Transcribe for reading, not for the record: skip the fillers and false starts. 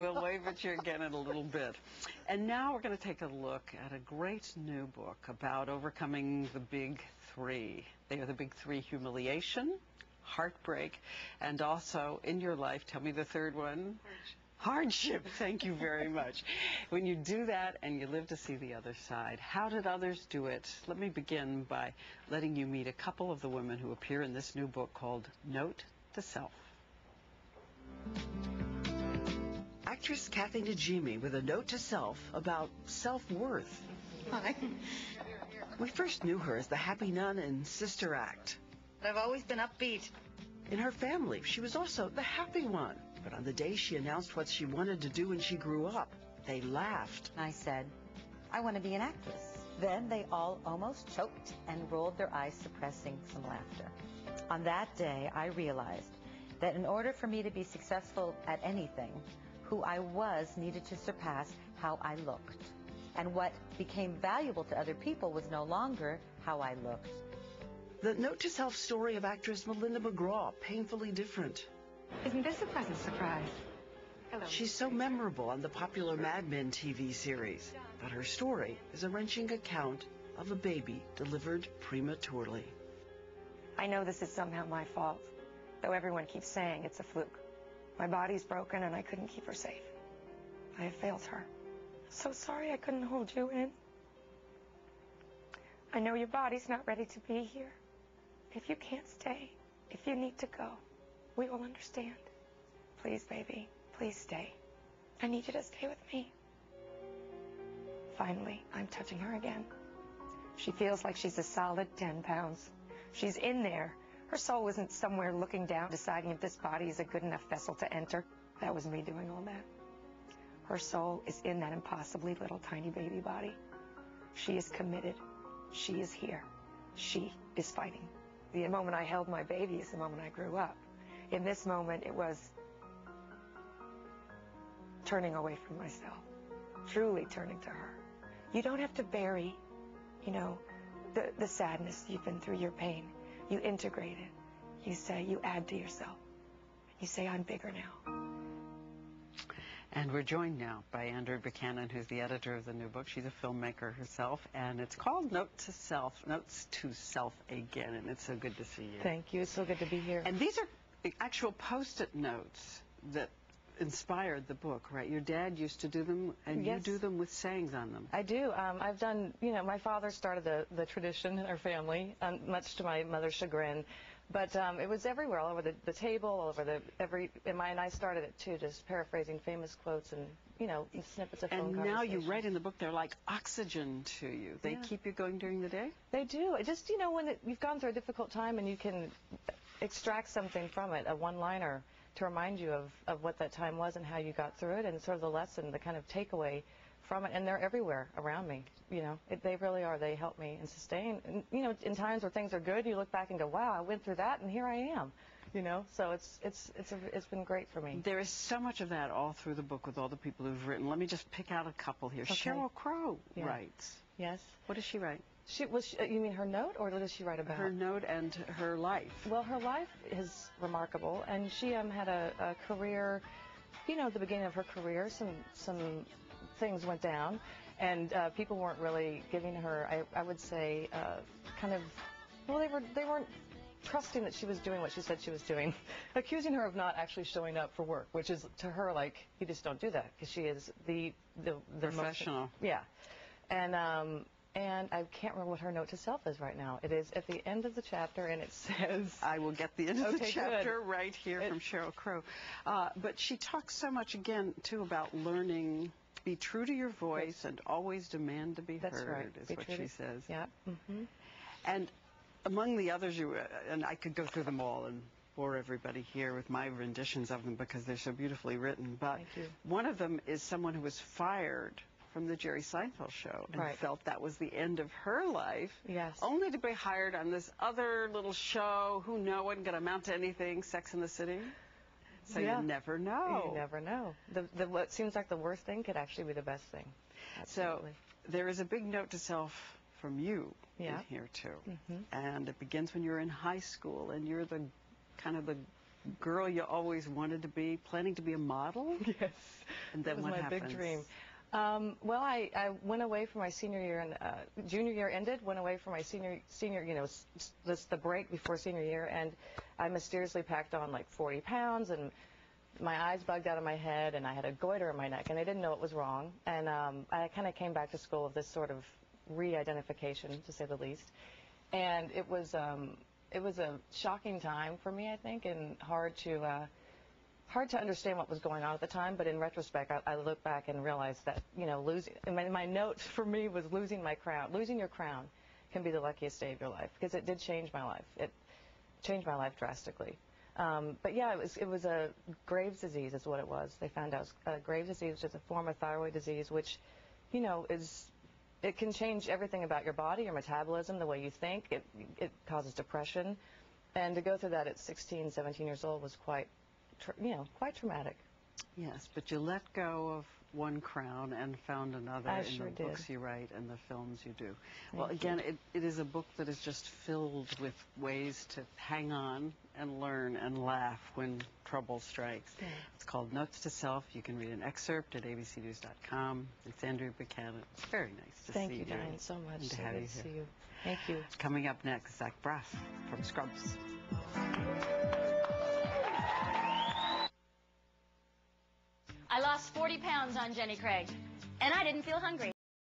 We'll wave at you again in a little bit. And now we're going to take a look at a great new book about overcoming the big three. They are the big three: humiliation, heartbreak, and also in your life, tell me the third one. Hardship. Thank you very much. When you do that and you live to see the other side, how did others do it? Let me begin by letting you meet a couple of the women who appear in this new book called Note to Self. Actress Kathy Najimy with a note to self about self-worth. Hi. We first knew her as the happy nun in Sister Act. I've always been upbeat. In her family, she was also the happy one. But on the day she announced what she wanted to do when she grew up, they laughed. I said, I want to be an actress. Then they all almost choked and rolled their eyes, suppressing some laughter. On that day, I realized that in order for me to be successful at anything, who I was needed to surpass how I looked. And what became valuable to other people was no longer how I looked. The note to self story of actress Melinda McGraw, painfully different. Isn't this a pleasant surprise? Hello. She's so memorable on the popular Mad Men TV series, but her story is a wrenching account of a baby delivered prematurely. I know this is somehow my fault, though everyone keeps saying it's a fluke. My body's broken and I couldn't keep her safe. I have failed her. So sorry I couldn't hold you in. I know your body's not ready to be here. If you can't stay, if you need to go, we will understand. Please, baby, please stay. I need you to stay with me. Finally, I'm touching her again. She feels like she's a solid 10 pounds. She's in there. Her soul isn't somewhere looking down, deciding if this body is a good enough vessel to enter. That was me doing all that. Her soul is in that impossibly little tiny baby body. She is committed. She is here. She is fighting. The moment I held my baby is the moment I grew up. In this moment, it was turning away from myself, truly turning to her. You don't have to bury, the sadness you've been through, your pain. You integrate it. You say, you add to yourself. You say, I'm bigger now. And we're joined now by Andrea Buchanan, who's the editor of the new book. She's a filmmaker herself, and it's called Notes to Self again, and it's so good to see you. Thank you. It's so good to be here. And these are the actual Post-it notes that inspired the book, right? Your dad used to do them, and Yes. You do them with sayings on them. I do. I've done, my father started the tradition in our family, much to my mother's chagrin. But it was everywhere, all over the table, all over and I started it too, just paraphrasing famous quotes and, snippets of phone conversations. And now you write in the book, they're like oxygen to you. They keep you going during the day? They do. It just, when you've gone through a difficult time and you can extract something from it, a one-liner, to remind you of what that time was and how you got through it, and sort of the lesson, the kind of takeaway from it. And they're everywhere around me. They really are. They help me and sustain. And, in times where things are good, you look back and go, wow, I went through that and here I am. So it's been great for me. There is so much of that all through the book with all the people who've written. Let me just pick out a couple here. Okay. Sheryl Crow writes. Yes. What does she write? You mean her note, or what does she write about? Her note and her life. Well, her life is remarkable, and she had a career, at the beginning of her career, some things went down, and people weren't really giving her, I would say, they weren't trusting that she was doing what she said she was doing, accusing her of not actually showing up for work, which is to her like, you just don't do that, because she is the professional. And I can't remember what her note to self is right now. It is at the end of the chapter, and it says... I will get the end of the chapter good. right here from Sheryl Crow. But she talks so much, again, too, about learning, be true to your voice and always demand to be That's heard, right. is what she says. Yeah. Mm-hmm. And among the others, and I could go through them all and bore everybody here with my renditions of them because they're so beautifully written. But one of them is someone who was fired from the Jerry Seinfeld show and felt that was the end of her life, only to be hired on this other little show who wasn't going to amount to anything, Sex and the City. So you never know. You never know. What seems like the worst thing could actually be the best thing. Absolutely. So there is a big note to self from you in here too. And it begins when you're in high school and you're the girl you always wanted to be, planning to be a model? Yes. And then that was what my happens? big dream. Well, I went away for my senior year, and junior year ended, went away for my senior, the break before senior year, and I mysteriously packed on like 40 pounds, and my eyes bugged out of my head, and I had a goiter in my neck, and I didn't know it was wrong. And I kind of came back to school with this sort of re-identification, to say the least. And it was a shocking time for me, I think, and hard to understand what was going on at the time. But in retrospect, I look back and realize that, losing. My note for me was losing my crown. Losing your crown can be the luckiest day of your life, because it did change my life. It changed my life drastically. But yeah, it was a Graves' disease is what it was. They found out Graves' disease, which is a form of thyroid disease, which, it can change everything about your body, your metabolism, the way you think. It causes depression. And to go through that at 16, 17 years old was quite traumatic. Yes, but you let go of one crown and found another I in sure the did. books you write and the films you do. Thank Well, again, it is a book that is just filled with ways to hang on and learn and laugh when trouble strikes. Yeah. It's called Notes to Self. You can read an excerpt at abcnews.com. It's Andrea Buchanan. It's very nice to Thank see you, you. Diane, so much. And to So have good you to here. see you. Thank you. Coming up next, Zach Braff from Scrubs. I lost 40 pounds on Jenny Craig, and I didn't feel hungry.